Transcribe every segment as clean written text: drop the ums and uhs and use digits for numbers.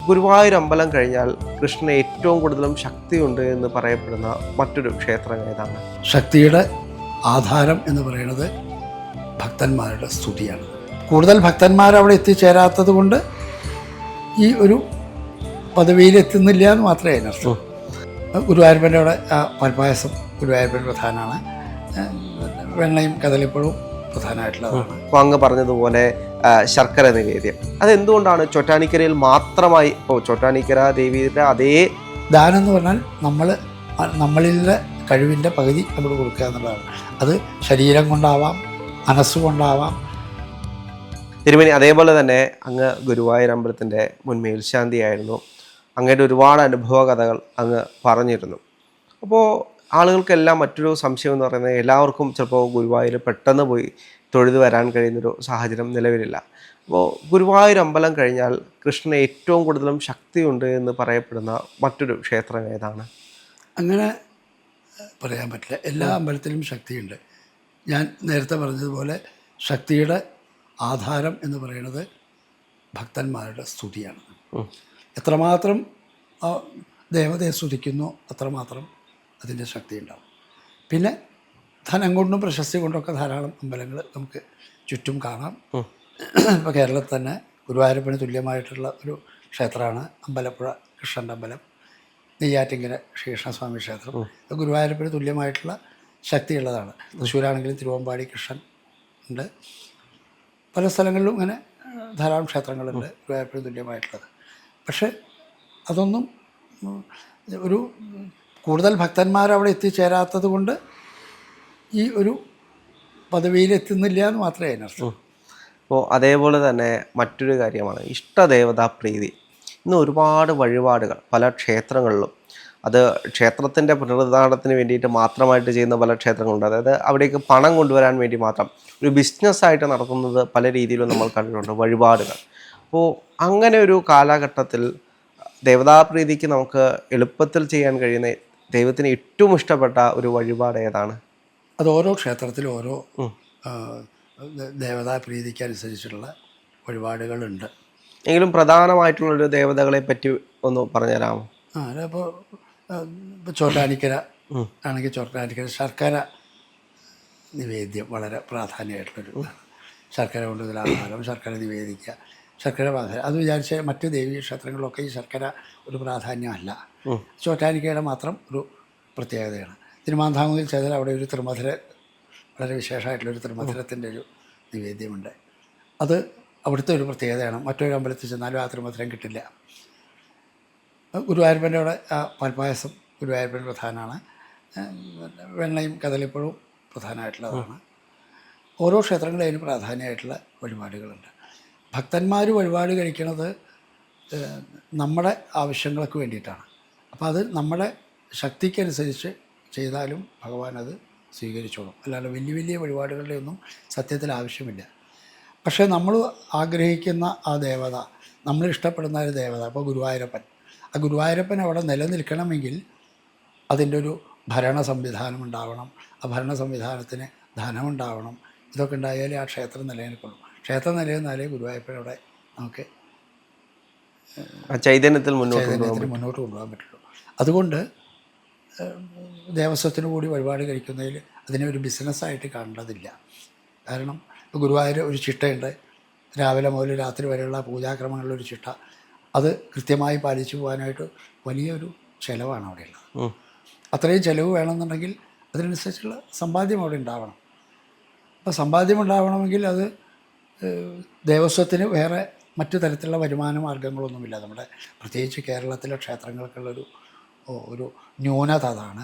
ഗുരുവായൂർ അമ്പലം കഴിഞ്ഞാൽ കൃഷ്ണന് ഏറ്റവും കൂടുതലും ശക്തിയുണ്ട് എന്ന് പറയപ്പെടുന്ന മറ്റൊരു ക്ഷേത്രം ഏതാണ്? ശക്തിയുടെ ആധാരം എന്ന് പറയുന്നത് ഭക്തന്മാരുടെ സ്തുതിയാണ്. കൂടുതൽ ഭക്തന്മാർ അവിടെ എത്തിച്ചേരാത്തത് കൊണ്ട് ഈ ഒരു പദവിയിലെത്തുന്നില്ല എന്ന് മാത്രമേ അതിനർത്ഥം. ഗുരുവായൂരപ്പൻ്റെ അവിടെ പാൽപ്പായസം ഗുരുവായൂരപ്പൻ പ്രധാനമാണ്. വെണ്ണയും കദളിപ്പഴവും പ്രധാനമായിട്ടുള്ളതാണ്. അപ്പോൾ അങ്ങ് പറഞ്ഞതുപോലെ ശർക്കര നിവേദ്യം അതെന്തുകൊണ്ടാണ് ചോറ്റാനിക്കരയിൽ മാത്രമായി? ഇപ്പോൾ ചോറ്റാനിക്കര ദേവിയുടെ അതേ ദാനം എന്ന് പറഞ്ഞാൽ നമ്മളിലെ കഴിവിൻ്റെ പകുതി നമ്മൾ കൊടുക്കുക എന്നുള്ളതാണ്. അത് ശരീരം കൊണ്ടാവാം, മനസ്സുകൊണ്ടാവാം. തിരുമേനി, അതേപോലെ തന്നെ അങ്ങ് ഗുരുവായൂർ അമ്പലത്തിൻ്റെ മുൻ മേൽശാന്തിയായിരുന്നു. അങ്ങയുടെ ഒരുപാട് അനുഭവ കഥകൾ അങ്ങ് പറഞ്ഞിരുന്നു. അപ്പോൾ ആളുകൾക്കെല്ലാം മറ്റൊരു സംശയം എന്ന് പറയുന്നത്, എല്ലാവർക്കും ചിലപ്പോൾ ഗുരുവായൂർ പെട്ടെന്ന് പോയി തൊഴുത് വരാൻ കഴിയുന്നൊരു സാഹചര്യം നിലവിലില്ല. അപ്പോൾ ഗുരുവായൂർ അമ്പലം കഴിഞ്ഞാൽ കൃഷ്ണന് ഏറ്റവും കൂടുതലും ശക്തിയുണ്ട് എന്ന് പറയപ്പെടുന്ന മറ്റൊരു ക്ഷേത്രം ഏതാണ്? അങ്ങനെ പറയാൻ പറ്റില്ല. എല്ലാ അമ്പലത്തിലും ശക്തിയുണ്ട്. ഞാൻ നേരത്തെ പറഞ്ഞതുപോലെ ശക്തിയുടെ ആധാരം എന്ന് പറയുന്നത് ഭക്തന്മാരുടെ സ്തുതിയാണ്. എത്രമാത്രം ദേവതയെ സ്തുതിക്കുന്നു അത്രമാത്രം അതിൻ്റെ ശക്തി ഉണ്ടാവും. പിന്നെ ധനം കൊണ്ടും പ്രശസ്തി കൊണ്ടൊക്കെ ധാരാളം അമ്പലങ്ങൾ നമുക്ക് ചുറ്റും കാണാം. ഇപ്പോൾ കേരളത്തിൽ തന്നെ ഗുരുവായൂരപ്പന് തുല്യമായിട്ടുള്ള ഒരു ക്ഷേത്രമാണ് അമ്പലപ്പുഴ കൃഷ്ണൻ്റെ അമ്പലം, നെയ്യാറ്റിങ്കര ശ്രീകൃഷ്ണസ്വാമി ക്ഷേത്രം. ഗുരുവായൂരപ്പന് തുല്യമായിട്ടുള്ള ശക്തിയുള്ളതാണ്. തൃശ്ശൂരാണെങ്കിലും തിരുവമ്പാടി കൃഷ്ണൻ ഉണ്ട്. പല സ്ഥലങ്ങളിലും ഇങ്ങനെ ധാരാളം ക്ഷേത്രങ്ങളുണ്ട് ഗുരുവായൂരപ്പന് തുല്യമായിട്ടുള്ളത്. പക്ഷേ അതൊന്നും ഒരു കൂടുതൽ ഭക്തന്മാർ അവിടെ എത്തിച്ചേരാത്തത് കൊണ്ട് ഈ ഒരു പദവിയിലെത്തുന്നില്ല എന്ന് മാത്രമേ അതിനർത്ഥം. അപ്പോൾ അതേപോലെ തന്നെ മറ്റൊരു കാര്യമാണ് ഇഷ്ടദേവതാ പ്രീതി. ഇന്ന് ഒരുപാട് വഴിപാടുകൾ പല ക്ഷേത്രങ്ങളിലും, അത് ക്ഷേത്രത്തിൻ്റെ പുനരുദ്ധാരണത്തിന് വേണ്ടിയിട്ട് മാത്രമായിട്ട് ചെയ്യുന്ന പല ക്ഷേത്രങ്ങളുണ്ട്. അതായത് അവിടേക്ക് പണം കൊണ്ടുവരാൻ വേണ്ടി മാത്രം ഒരു ബിസിനസ്സായിട്ട് നടത്തുന്നത് പല രീതിയിലും നമ്മൾ കണ്ടിട്ടുണ്ട്, വഴിപാടുകൾ. അപ്പോൾ അങ്ങനെ ഒരു കാലഘട്ടത്തിൽ ദേവതാപ്രീതിക്ക് നമുക്ക് എളുപ്പത്തിൽ ചെയ്യാൻ കഴിയുന്ന ദൈവത്തിന് ഏറ്റവും ഇഷ്ടപ്പെട്ട ഒരു വഴിപാട് ഏതാണ്? അത് ഓരോ ക്ഷേത്രത്തിലും ഓരോ ദേവതാപ്രീതിക്ക് അനുസരിച്ചുള്ള വഴിപാടുകളുണ്ട്. എങ്കിലും പ്രധാനമായിട്ടുള്ളൊരു ദേവതകളെ പറ്റി ഒന്ന് പറഞ്ഞുതരാമോ? ഇപ്പോൾ ചോറ്റാനിക്കര ആണെങ്കിൽ ചോറ്റാനിക്കര ശർക്കര നിവേദ്യം വളരെ പ്രാധാന്യമായിട്ടുള്ളൊരു, ശർക്കര കൊണ്ട് ആഹാരം, ശർക്കര നിവേദിക്കുക, ശർക്കര പ്രാധാന്യം. അത് വിചാരിച്ച മറ്റ് ദേവീ ക്ഷേത്രങ്ങളിലൊക്കെ ഈ ശർക്കര ഒരു പ്രാധാന്യമല്ല. ചോറ്റാനിക്കയുടെ മാത്രം ഒരു പ്രത്യേകതയാണ്. തിരുമാന്താംകുന്നിൽ ചെയ്താൽ അവിടെ ഒരു തിരുമധുര, വളരെ വിശേഷമായിട്ടുള്ളൊരു തിരുമധുരത്തിൻ്റെ ഒരു നിവേദ്യമുണ്ട്. അത് അവിടുത്തെ ഒരു പ്രത്യേകതയാണ്. മറ്റൊരു അമ്പലത്തിൽ ചെന്നാലും ആ തിരുമധുരം കിട്ടില്ല. ഗുരുവായൂരപ്പൻ്റെ അവിടെ പാൽപ്പായസം ഗുരുവായൂരപ്പൻ പ്രധാനമാണ്. വെണ്ണയും കദളിപ്പഴവും പ്രധാനമായിട്ടുള്ളതാണ്. ഓരോ ക്ഷേത്രങ്ങളിലും അതിന് പ്രാധാന്യമായിട്ടുള്ള വഴിപാടുകളുണ്ട്. ഭക്തന്മാർ വഴിപാട് കഴിക്കുന്നത് നമ്മുടെ ആവശ്യങ്ങൾക്ക് വേണ്ടിയിട്ടാണ്. അപ്പോൾ അത് നമ്മുടെ ശക്തിക്കനുസരിച്ച് ചെയ്താലും ഭഗവാൻ അത് സ്വീകരിച്ചോളും. അല്ലാതെ വലിയ വലിയ വഴിപാടുകളുടെ ഒന്നും സത്യത്തിൽ ആവശ്യമില്ല. പക്ഷേ നമ്മൾ ആഗ്രഹിക്കുന്ന ആ ദേവത, നമ്മൾ ഇഷ്ടപ്പെടുന്ന ഒരു ദേവത, അപ്പോൾ ഗുരുവായൂരപ്പൻ, ആ ഗുരുവായൂരപ്പൻ അവിടെ നിലനിൽക്കണമെങ്കിൽ അതിൻ്റെ ഒരു ഭരണ സംവിധാനം ഉണ്ടാവണം. ആ ഭരണ സംവിധാനത്തിന് ധനമുണ്ടാവണം. ഇതൊക്കെ ഉണ്ടായാലേ ആ ക്ഷേത്രം നിലനിൽക്കുള്ളൂ. ക്ഷേത്രം നിലനിന്നാലേ ഗുരുവായൂരപ്പനവിടെ നമുക്ക് ചൈതന്യത്തിൽ മുന്നോട്ട് കൊണ്ടുപോകാൻ പറ്റുള്ളൂ. അതുകൊണ്ട് ദേവസ്വത്തിന് കൂടി വഴിപാട് കഴിക്കുന്നതിൽ അതിനെ ഒരു ബിസിനസ്സായിട്ട് കാണേണ്ടതില്ല. കാരണം ഇപ്പോൾ ഗുരുവായൂർ ഒരു ചിട്ടയുണ്ട്. രാവിലെ മുതൽ രാത്രി വരെയുള്ള പൂജാക്രമങ്ങളിലൊരു ചിട്ട, അത് കൃത്യമായി പാലിച്ചു പോകാനായിട്ട് വലിയൊരു ചിലവാണ് അവിടെയുള്ളത്. അത്രയും ചിലവ് വേണമെന്നുണ്ടെങ്കിൽ അതിനനുസരിച്ചുള്ള സമ്പാദ്യം അവിടെ ഉണ്ടാവണം. അപ്പോൾ സമ്പാദ്യം ഉണ്ടാവണമെങ്കിൽ അത് ദേവസ്വത്തിന് വേറെ മറ്റു തരത്തിലുള്ള വരുമാന മാർഗങ്ങളൊന്നുമില്ല. നമ്മുടെ പ്രത്യേകിച്ച് കേരളത്തിലെ ക്ഷേത്രങ്ങൾക്കുള്ളൊരു ഒരു ന്യൂനത അതാണ്.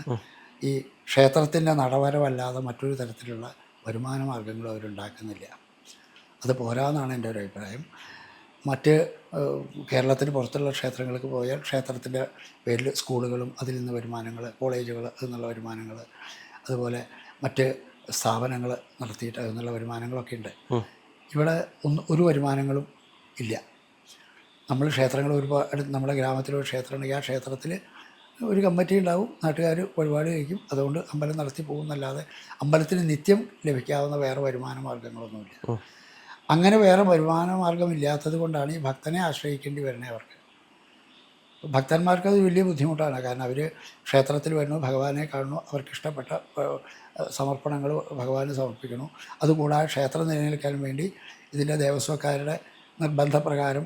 ഈ ക്ഷേത്രത്തിൻ്റെ നടവരവല്ലാതെ മറ്റൊരു തരത്തിലുള്ള വരുമാന മാർഗങ്ങളും അവരുണ്ടാക്കുന്നില്ല. അത് പോരാന്നാണ് എൻ്റെ ഒരു അഭിപ്രായം. മറ്റ് കേരളത്തിന് പുറത്തുള്ള ക്ഷേത്രങ്ങൾക്ക് പോയാൽ ക്ഷേത്രത്തിൻ്റെ പേരിൽ സ്കൂളുകളും അതിൽ നിന്ന് വരുമാനങ്ങൾ, കോളേജുകൾ അതിൽ നിന്നുള്ള വരുമാനങ്ങൾ, അതുപോലെ മറ്റ് സ്ഥാപനങ്ങൾ നടത്തിയിട്ട് അതിൽ നിന്നുള്ള വരുമാനങ്ങളൊക്കെ ഉണ്ട്. ഇവിടെ ഒരു വരുമാനങ്ങളും ഇല്ല. നമ്മൾ ക്ഷേത്രങ്ങൾ ഒരുപാട്, നമ്മുടെ ഗ്രാമത്തിലൊരു ക്ഷേത്രമുണ്ടെങ്കിൽ ആ ക്ഷേത്രത്തിൽ ഒരു കമ്മിറ്റി ഉണ്ടാവും, നാട്ടുകാർ വഴിപാട് കഴിക്കും, അതുകൊണ്ട് അമ്പലം നടത്തി പോകുന്നല്ലാതെ അമ്പലത്തിന് നിത്യം ലഭിക്കാവുന്ന വേറെ വരുമാന മാർഗങ്ങളൊന്നുമില്ല. അങ്ങനെ വേറെ വരുമാന മാർഗമില്ലാത്തത് കൊണ്ടാണ് ഈ ഭക്തനെ ആശ്രയിക്കേണ്ടി വരുന്നത് അവർക്ക്. ഭക്തന്മാർക്കത് വലിയ ബുദ്ധിമുട്ടാണ്. കാരണം അവർ ക്ഷേത്രത്തിൽ വരുന്നു, ഭഗവാനെ കാണുന്നു, അവർക്കിഷ്ടപ്പെട്ട സമർപ്പണങ്ങൾ ഭഗവാന് സമർപ്പിക്കുന്നു. അതുകൂടാതെ ക്ഷേത്രം നിലനിൽക്കാൻ വേണ്ടി ഇതിൻ്റെ ദേവസ്വക്കാരുടെ നിർബന്ധപ്രകാരം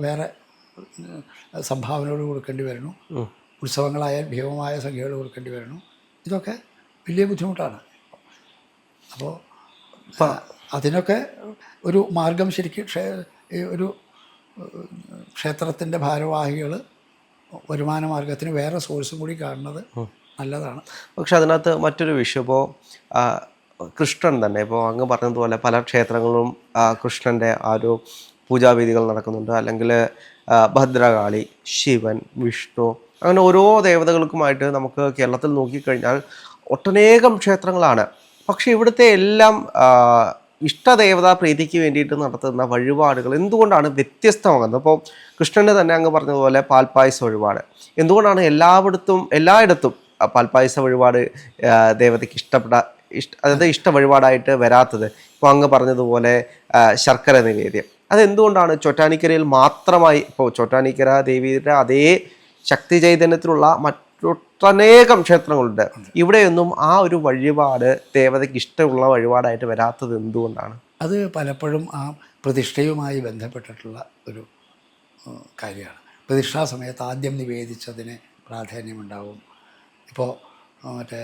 വേറെ സംഭാവനകൾ കൊടുക്കേണ്ടി വരുന്നു. ഉത്സവങ്ങളായാൽ ഭീമമായ സംഖ്യകൾ കൊടുക്കേണ്ടി വരുന്നു. ഇതൊക്കെ വലിയ ബുദ്ധിമുട്ടാണ്. അപ്പോൾ അതിനൊക്കെ ഒരു മാർഗം ശരിക്കും ഈ ഒരു ക്ഷേത്രത്തിൻ്റെ ഭാരവാഹികൾ വരുമാന മാർഗത്തിന് വേറെ സോഴ്സും കൂടി കാണുന്നത് നല്ലതാണ്. പക്ഷെ അതിനകത്ത് മറ്റൊരു വിഷയം, ഇപ്പോൾ കൃഷ്ണൻ തന്നെ, ഇപ്പോൾ അങ്ങ് പറഞ്ഞതുപോലെ പല ക്ഷേത്രങ്ങളിലും കൃഷ്ണൻ്റെ ആ ഒരു പൂജാവിധികൾ നടക്കുന്നുണ്ട്. അല്ലെങ്കിൽ ഭദ്രകാളി, ശിവൻ, വിഷ്ണു, അങ്ങനെ ഓരോ ദേവതകൾക്കുമായിട്ട് നമുക്ക് കേരളത്തിൽ നോക്കിക്കഴിഞ്ഞാൽ ഒട്ടനേകം ക്ഷേത്രങ്ങളാണ്. പക്ഷെ ഇവിടുത്തെ എല്ലാം ഇഷ്ടദേവതാ പ്രീതിക്ക് വേണ്ടിയിട്ട് നടത്തുന്ന വഴിപാടുകൾ എന്തുകൊണ്ടാണ് വ്യത്യസ്തമാകുന്നത്? ഇപ്പോൾ കൃഷ്ണന് തന്നെ അങ്ങ് പറഞ്ഞതുപോലെ പാൽപ്പായസ വഴിപാട് എന്തുകൊണ്ടാണ് എല്ലായിടത്തും പാൽപ്പായസ വഴിപാട് ദേവതയ്ക്ക് അതായത് ഇഷ്ട വഴിപാടായിട്ട് വരാത്തത്? ഇപ്പോൾ അങ്ങ് പറഞ്ഞതുപോലെ ശർക്കര നിവേദ്യം അതെന്തുകൊണ്ടാണ് ചോറ്റാനിക്കരയിൽ മാത്രമായി? ഇപ്പോൾ ചോറ്റാനിക്കര ദേവിയുടെ അതേ ശക്തി ചൈതന്യത്തിലുള്ള മറ്റൊട്ടനേകം ക്ഷേത്രങ്ങളുണ്ട്, ഇവിടെയൊന്നും ആ ഒരു വഴിപാട് ദേവതയ്ക്ക് ഇഷ്ടമുള്ള വഴിപാടായിട്ട് വരാത്തത് എന്തുകൊണ്ടാണ്? അത് പലപ്പോഴും ആ പ്രതിഷ്ഠയുമായി ബന്ധപ്പെട്ടിട്ടുള്ള ഒരു കാര്യമാണ്. പ്രതിഷ്ഠാ സമയത്ത് ആദ്യം നിവേദിച്ചതിന് പ്രാധാന്യമുണ്ടാവും. ഇപ്പോൾ മറ്റേ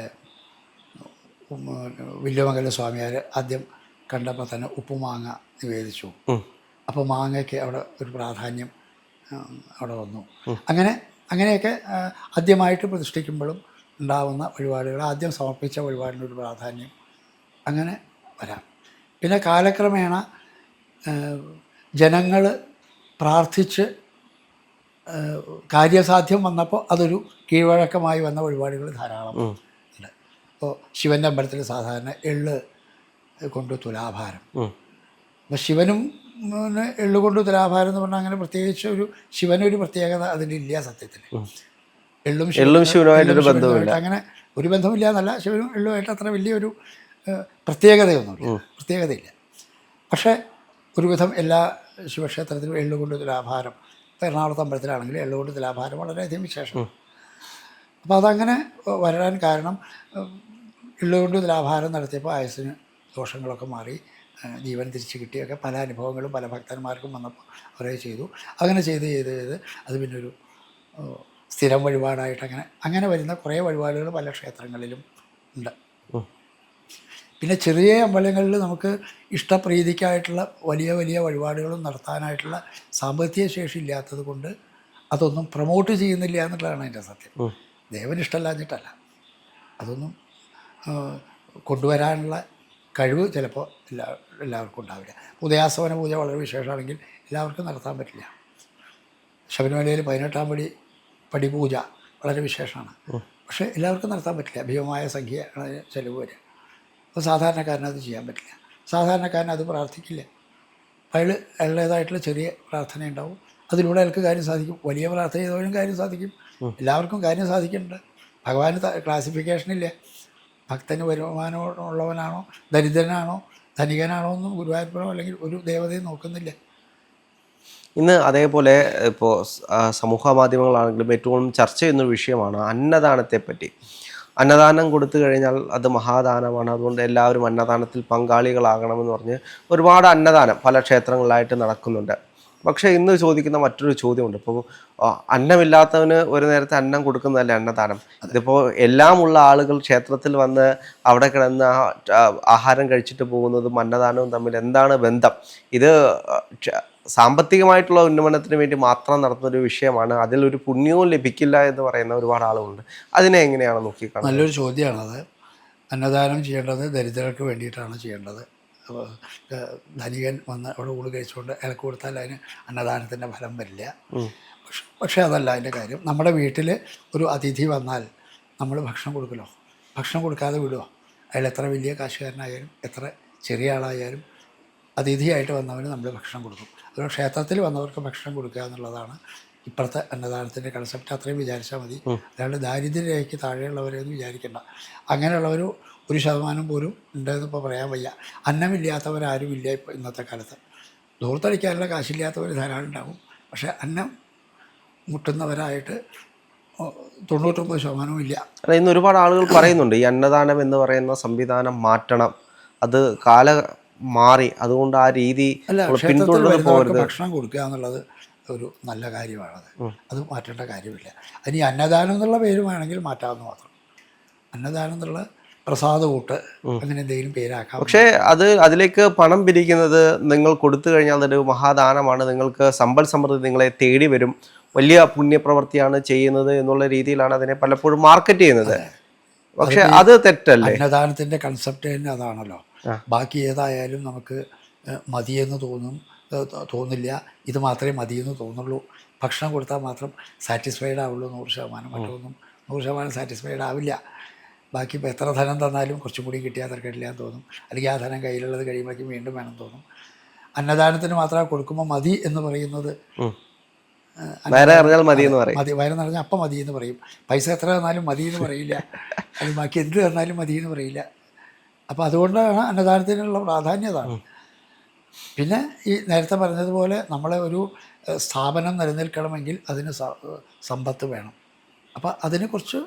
വില്യമംഗല സ്വാമിയാർ ആദ്യം കണ്ടപ്പോൾ തന്നെ ഉപ്പുമാങ്ങ നിവേദിച്ചു. അപ്പോൾ മാങ്ങയ്ക്ക് അവിടെ ഒരു പ്രാധാന്യം അവിടെ വന്നു. അങ്ങനെയൊക്കെ ആദ്യമായിട്ട് പ്രതിഷ്ഠിക്കുമ്പോഴും ഉണ്ടാവുന്ന വഴിപാടുകൾ, ആദ്യം സമർപ്പിച്ച വഴിപാടിനൊരു പ്രാധാന്യം അങ്ങനെ വരാം. പിന്നെ കാലക്രമേണ ജനങ്ങൾ പ്രാർത്ഥിച്ച് കാര്യസാധ്യം വന്നപ്പോൾ അതൊരു കീഴ്വഴക്കമായി വന്ന വഴിപാടുകൾ ധാരാളം ഉണ്ട്. ഇപ്പോൾ ശിവൻ്റെ അമ്പലത്തിൽ സാധാരണ എള്ള് കൊണ്ട് തുലാഭാരം. അപ്പോൾ ശിവനും എള്ളുകൊണ്ട് തുലാഭാരം എന്ന് പറഞ്ഞാൽ അങ്ങനെ പ്രത്യേകിച്ച് ശിവനൊരു പ്രത്യേകത അതിലില്ല സത്യത്തിൽ. എള്ളും ശിവനുമായിട്ടൊരു ബന്ധമില്ല, അങ്ങനെ ഒരു ബന്ധമില്ല എന്നല്ല, ശിവനും എള്ളുമായിട്ട് അത്ര വലിയൊരു പ്രത്യേകതയില്ല. പക്ഷേ ഒരുവിധം എല്ലാ ശിവക്ഷേത്രത്തിലും എള്ളുകൊണ്ട് തുലാഭാരം, ഇപ്പോൾ എറണാകുളത്ത് അമ്പലത്തിലാണെങ്കിൽ എള്ളുകൊണ്ട് തുലാഭാരം വളരെയധികം വിശേഷം. അപ്പോൾ അതങ്ങനെ വരാൻ കാരണം എള്ളുകൊണ്ട് തുലാഭാരം നടത്തിയപ്പോൾ ആയുസ്സിന് ദോഷങ്ങളൊക്കെ മാറി ജീവൻ തിരിച്ചു കിട്ടിയൊക്കെ പല അനുഭവങ്ങളും പല ഭക്തന്മാർക്കും വന്നപ്പോൾ അവരെ ചെയ്തു. അങ്ങനെ ചെയ്ത് അത് പിന്നൊരു സ്ഥിരം വഴിപാടായിട്ട് അങ്ങനെ വരുന്ന കുറേ വഴിപാടുകൾ പല ക്ഷേത്രങ്ങളിലും ഉണ്ട്. പിന്നെ ചെറിയ അമ്പലങ്ങളിൽ നമുക്ക് ഇഷ്ടപ്രീതിക്കായിട്ടുള്ള വലിയ വലിയ വഴിപാടുകളും നടത്താനായിട്ടുള്ള സാമ്പത്തിക ശേഷി ഇല്ലാത്തത് കൊണ്ട് അതൊന്നും പ്രൊമോട്ട് ചെയ്യുന്നില്ല എന്നുള്ളതാണ് അതിൻ്റെ സത്യം. ദേവന് ഇഷ്ടമല്ലാഞ്ഞിട്ടല്ല, അതൊന്നും കൊണ്ടുവരാനുള്ള കഴിവ് ചിലപ്പോൾ എല്ലാവർക്കും ഉണ്ടാവില്ല. ഉദയാസ്തമന പൂജ വളരെ വിശേഷമാണെങ്കിൽ എല്ലാവർക്കും നടത്താൻ പറ്റില്ല. ശബരിമലയിൽ 18-ാം പടി പൂജ വളരെ വിശേഷമാണ്, പക്ഷേ എല്ലാവർക്കും നടത്താൻ പറ്റില്ല. ഭീമമായ സംഖ്യ ചിലവ് വരിക. അപ്പോൾ സാധാരണക്കാരനത് ചെയ്യാൻ പറ്റില്ല. സാധാരണക്കാരൻ അത് പ്രാർത്ഥിക്കില്ല. അയാളുടേതായിട്ടുള്ള ചെറിയ പ്രാർത്ഥന ഉണ്ടാവും, അതിലൂടെ അയാൾക്ക് കാര്യം സാധിക്കും. വലിയ പ്രാർത്ഥന ചെയ്തവരും കാര്യം സാധിക്കും, എല്ലാവർക്കും കാര്യം സാധിക്കുന്നുണ്ട്. ഭഗവാന് ക്ലാസിഫിക്കേഷനില്ല. ഭക്തന് വരുമാനമുള്ളവനാണോ ദരിദ്രനാണോ ധനികനാണോ എന്നും ഗുരുവായൂരപ്പനോ അല്ലെങ്കിൽ ഒരു ദേവതയും നോക്കുന്നില്ല. ഇന്ന് അതേപോലെ ഇപ്പോൾ സമൂഹ മാധ്യമങ്ങളാണെങ്കിലും ഏറ്റവും ചർച്ച ചെയ്യുന്നൊരു വിഷയമാണ് അന്നദാനത്തെപ്പറ്റി. അന്നദാനം കൊടുത്തു കഴിഞ്ഞാൽ അത് മഹാദാനമാണ്, അതുകൊണ്ട് എല്ലാവരും അന്നദാനത്തിൽ പങ്കാളികളാകണമെന്ന് പറഞ്ഞ് ഒരുപാട് അന്നദാനം പല ക്ഷേത്രങ്ങളിലായിട്ട് നടക്കുന്നുണ്ട്. പക്ഷേ ഇന്ന് ചോദിക്കുന്ന മറ്റൊരു ചോദ്യമുണ്ട്. ഇപ്പോൾ അന്നമില്ലാത്തവന് ഒരു നേരത്തെ അന്നം കൊടുക്കുന്നതല്ലേ അന്നദാനം? ഇതിപ്പോൾ എല്ലാമുള്ള ആളുകൾ ക്ഷേത്രത്തിൽ വന്ന് അവിടെ കിടന്ന് ആഹാരം കഴിച്ചിട്ട് പോകുന്നതും അന്നദാനവും തമ്മിൽ എന്താണ് ബന്ധം? ഇത് സാമ്പത്തികമായിട്ടുള്ള ഉന്നമനത്തിന് വേണ്ടി മാത്രം നടത്തുന്നൊരു വിഷയമാണ്, അതിലൊരു പുണ്യവും ലഭിക്കില്ല എന്ന് പറയുന്ന ഒരുപാട് ആളുകളുണ്ട്. അതിനെ എങ്ങനെയാണ് നോക്കിക്കാണുന്നത്? നല്ലൊരു ചോദ്യമാണത്. അന്നദാനം ചെയ്യേണ്ടത് ദരിദ്രർക്ക് വേണ്ടിയിട്ടാണ് ചെയ്യേണ്ടത്. ധനികൻ വന്ന് അവിടെ ഊണ് കഴിച്ചുകൊണ്ട് അയാൾക്ക് കൊടുത്താൽ അതിന് അന്നദാനത്തിൻ്റെ ഫലം വരില്ല. പക്ഷേ അതല്ല അതിൻ്റെ കാര്യം. നമ്മുടെ വീട്ടിൽ ഒരു അതിഥി വന്നാൽ നമ്മൾ ഭക്ഷണം കൊടുക്കലോ? ഭക്ഷണം കൊടുക്കാതെ വിടുമോ? അയാൾ എത്ര വലിയ കാശുകാരനായാലും എത്ര ചെറിയ ആളായാലും അതിഥിയായിട്ട് വന്നവന് നമ്മൾ ഭക്ഷണം കൊടുക്കും. അതുകൊണ്ട് ക്ഷേത്രത്തിൽ വന്നവർക്ക് ഭക്ഷണം കൊടുക്കുക എന്നുള്ളതാണ് ഇപ്പോഴത്തെ അന്നദാനത്തിൻ്റെ കൺസെപ്റ്റ്. അത്രയും വിചാരിച്ചാൽ മതി. അല്ലാണ്ട് ദാരിദ്ര്യരേഖയ്ക്ക് താഴെയുള്ളവരെയൊന്നും വിചാരിക്കേണ്ട. അങ്ങനെയുള്ളവർ 1% പോലും ഉണ്ടെന്ന് ഇപ്പോൾ പറയാൻ വയ്യ. അന്നമില്ലാത്തവരാരും ഇല്ല ഇപ്പോൾ ഇന്നത്തെ കാലത്ത്. ദൂർത്തടിക്കാനുള്ള കാശില്ലാത്തവർ ധാരാളം ഉണ്ടാകും, പക്ഷേ അന്നം മുട്ടുന്നവരായിട്ട് 99% ഇല്ല. അല്ല, ഇന്ന് ഒരുപാട് ആളുകൾ പറയുന്നുണ്ട് ഈ അന്നദാനം എന്ന് പറയുന്ന സംവിധാനം മാറ്റണം, അത് മാറി, അതുകൊണ്ട് ആ രീതി അല്ല, നമ്മൾ ക്ഷേത്രത്തിൽ പിന്തുടർന്ന് വരുന്നവർക്ക് പോകരുത്. ഭക്ഷണം കൊടുക്കുക എന്നുള്ളത് ഒരു നല്ല കാര്യമാണത്. അത് മാറ്റേണ്ട കാര്യമില്ല. അതിന് ഈ അന്നദാനം എന്നുള്ള പേര് വേണമെങ്കിൽ മാറ്റാമെന്ന് മാത്രം. അന്നദാനം എന്നുള്ള പ്രസാദ കൂട്ട് അങ്ങനെ എന്തെങ്കിലും പേരാക്കാം. പക്ഷേ അതിലേക്ക് പണം പിരിക്കുന്നത് നിങ്ങൾ കൊടുത്തു കഴിഞ്ഞാൽ അതൊരു മഹാദാനമാണ്, നിങ്ങൾക്ക് സമ്പൽ സമൃദ്ധി നിങ്ങളെ തേടി വരും, വലിയ പുണ്യപ്രവൃത്തിയാണ് ചെയ്യുന്നത് എന്നുള്ള രീതിയിലാണ് അതിനെ പലപ്പോഴും മാർക്കറ്റ് ചെയ്യുന്നത്. പക്ഷെ അത് തെറ്റല്ലേ? അന്നദാനത്തിൻ്റെ കൺസെപ്റ്റ് തന്നെ അതാണല്ലോ. ബാക്കി ഏതായാലും നമുക്ക് മതിയെന്ന് തോന്നില്ല, ഇത് മാത്രമേ മതിയെന്ന് തോന്നുള്ളൂ. ഭക്ഷണം കൊടുത്താൽ മാത്രം സാറ്റിസ്ഫൈഡ് ആവുള്ളൂ 100%. മറ്റൊന്നും 100% സാറ്റിസ്ഫൈഡ് ആവില്ല. ബാക്കി ഇപ്പോൾ എത്ര ധനം തന്നാലും കുറച്ചും കൂടി കിട്ടിയാൽ തിരക്കില്ല എന്ന് തോന്നും, അല്ലെങ്കിൽ ആ ധനം കയ്യിലുള്ളത് കഴിയുമ്പോഴേക്കും വീണ്ടും വേണം തോന്നും. അന്നദാനത്തിന് മാത്രം കൊടുക്കുമ്പോൾ മതി എന്ന് പറയുന്നത്, മതി എന്ന് പറയും. വയറ് നിറഞ്ഞാൽ അപ്പം മതി എന്ന് പറയും. പൈസ എത്ര തന്നാലും മതി എന്ന് പറയില്ല, അത് ബാക്കി എന്ത് തന്നാലും മതി എന്ന് പറയില്ല. അപ്പോൾ അതുകൊണ്ടാണ് അന്നദാനത്തിനുള്ള പ്രാധാന്യതാണ്. പിന്നെ ഈ നേരത്തെ പറഞ്ഞതുപോലെ നമ്മളെ ഒരു സ്ഥാപനം നിലനിൽക്കണമെങ്കിൽ അതിന് സമ്പത്ത് വേണം. അപ്പോൾ അതിനെ കുറച്ച്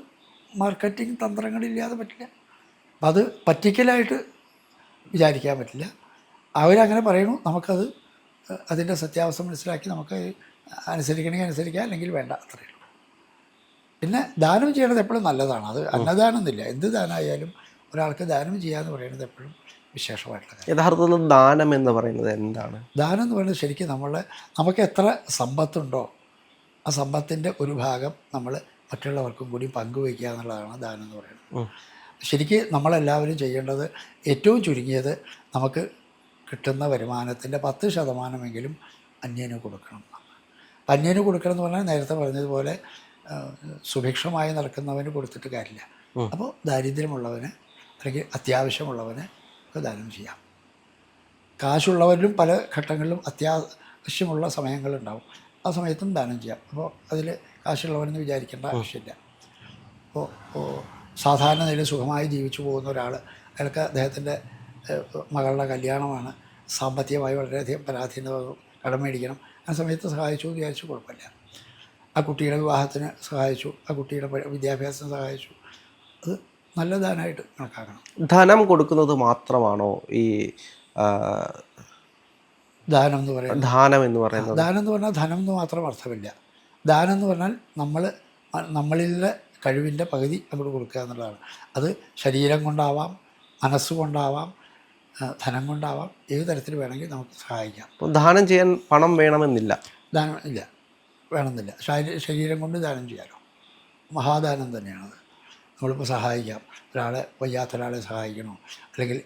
മാർക്കറ്റിംഗ് തന്ത്രങ്ങളില്ലാതെ പറ്റില്ല. അപ്പം അത് പറ്റിക്കലായിട്ട് വിചാരിക്കാൻ പറ്റില്ല. അവരങ്ങനെ പറയണു, നമുക്കത് അതിൻ്റെ സത്യാവസ്ഥ മനസ്സിലാക്കി നമുക്ക് അനുസരിക്കണമെങ്കിൽ അനുസരിക്കാം, അല്ലെങ്കിൽ വേണ്ട, അത്രയേ ഉള്ളൂ. പിന്നെ ദാനം ചെയ്യണത് എപ്പോഴും നല്ലതാണ്. അത് അന്നദാനം എന്നില്ല, എന്ത് ദാനമായാലും ഒരാൾക്ക് ദാനം ചെയ്യാന്ന് പറയുന്നത് എപ്പോഴും വിശേഷമായിട്ടുള്ള കാര്യം. യഥാർത്ഥത്തിൽ ദാനം എന്ന് പറയുന്നത് എന്താണ്? ദാനം എന്ന് പറയുന്നത് ശരിക്കും നമുക്ക് എത്ര സമ്പത്തുണ്ടോ ആ സമ്പത്തിൻ്റെ ഒരു ഭാഗം നമ്മൾ മറ്റുള്ളവർക്കും കൂടി പങ്കുവയ്ക്കുക എന്നുള്ളതാണ് ദാനം എന്ന് പറയുന്നത്. ശരിക്കും നമ്മളെല്ലാവരും ചെയ്യേണ്ടത് ഏറ്റവും ചുരുങ്ങിയത് നമുക്ക് കിട്ടുന്ന വരുമാനത്തിൻ്റെ 10% അന്യന് കൊടുക്കണം. അപ്പം അന്യന് കൊടുക്കണം എന്ന് പറഞ്ഞാൽ നേരത്തെ പറഞ്ഞതുപോലെ സുഭിക്ഷമായി നടക്കുന്നവന് കൊടുത്തിട്ട് കാര്യമില്ല. അപ്പോൾ ദാരിദ്ര്യമുള്ളവന് അല്ലെങ്കിൽ അത്യാവശ്യമുള്ളവന് ദാനം ചെയ്യാം. കാശുള്ളവരിലും പല ഘട്ടങ്ങളിലും അത്യാവശ്യമുള്ള സമയങ്ങളുണ്ടാവും, ആ സമയത്തും ദാനം ചെയ്യാം. അപ്പോൾ അതിൽ കാശുള്ളവനെന്ന് വിചാരിക്കേണ്ട ആവശ്യമില്ല. അപ്പോൾ സാധാരണ നിലയിൽ സുഖമായി ജീവിച്ചു പോകുന്ന ഒരാൾ, അയാൾക്ക് അദ്ദേഹത്തിൻ്റെ മകളുടെ കല്യാണമാണ്, സാമ്പത്തികമായി വളരെയധികം പരാധീനത, കടം മേടിക്കണം, ആ സമയത്ത് സഹായിച്ചു എന്ന് വിചാരിച്ചു, കുഴപ്പമില്ല. ആ കുട്ടിയുടെ വിവാഹത്തിന് സഹായിച്ചു, ആ കുട്ടിയുടെ വിദ്യാഭ്യാസത്തിന് സഹായിച്ചു, അത് നല്ല ദാനമായിട്ട് കണക്കാക്കണം. ധനം കൊടുക്കുന്നത് മാത്രമാണോ ഈ ദാനം എന്ന് പറയുന്നത്? ദാനം എന്ന് പറയുന്നത്, ദാനം എന്ന് പറഞ്ഞാൽ ധനം എന്ന് മാത്രം അർത്ഥമില്ല. ദാനം എന്ന് പറഞ്ഞാൽ നമ്മളിലെ കഴിവിൻ്റെ പകുതി അങ്ങോട്ട് കൊടുക്കുക എന്നുള്ളതാണ്. അത് ശരീരം കൊണ്ടാവാം, മനസ്സുകൊണ്ടാവാം, ധനം കൊണ്ടാവാം, ഏത് തരത്തിൽ വേണമെങ്കിൽ നമുക്ക് സഹായിക്കാം. ദാനം ചെയ്യാൻ പണം വേണമെന്നില്ല. ദാനം ഇല്ല, വേണമെന്നില്ല. ശരീരം കൊണ്ട് ദാനം ചെയ്യാമല്ലോ, മഹാദാനം തന്നെയാണത്. നമ്മളിപ്പോൾ സഹായിക്കാം, വയ്യാത്ത ഒരാളെ സഹായിക്കണോ, അല്ലെങ്കിൽ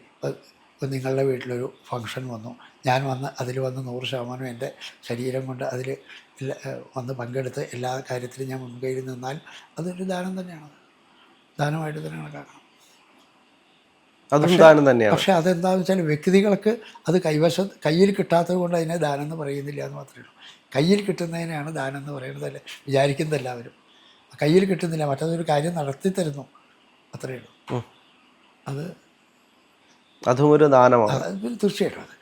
ഇപ്പം നിങ്ങളുടെ വീട്ടിലൊരു ഫംഗ്ഷൻ വന്നു, ഞാൻ അതിൽ വന്ന് 100% എൻ്റെ ശരീരം കൊണ്ട് അതിൽ വന്ന് പങ്കെടുത്ത് എല്ലാ കാര്യത്തിലും ഞാൻ മുൻകൈയിൽ നിന്നാൽ അതൊരു ദാനം തന്നെയാണ്, ദാനമായിട്ട് തന്നെ കണക്കാക്കണം. പക്ഷേ അതെന്താണെന്ന് വെച്ചാൽ വ്യക്തികൾക്ക് അത് കയ്യിൽ കിട്ടാത്തത് കൊണ്ട് അതിനെ ദാനം എന്ന് പറയുന്നില്ല എന്ന് മാത്രമേ ഉള്ളൂ. കയ്യിൽ കിട്ടുന്നതിനെയാണ് ദാനം എന്ന് പറയുന്നതല്ലേ വിചാരിക്കുന്നത് എല്ലാവരും. കയ്യിൽ കിട്ടുന്നില്ല, മറ്റതൊരു കാര്യം നടത്തി തരുന്നു, അത്രയേ ഉള്ളൂ. അതും ഒരു ദാനമാണ്. തീർച്ചയായിട്ടും അത്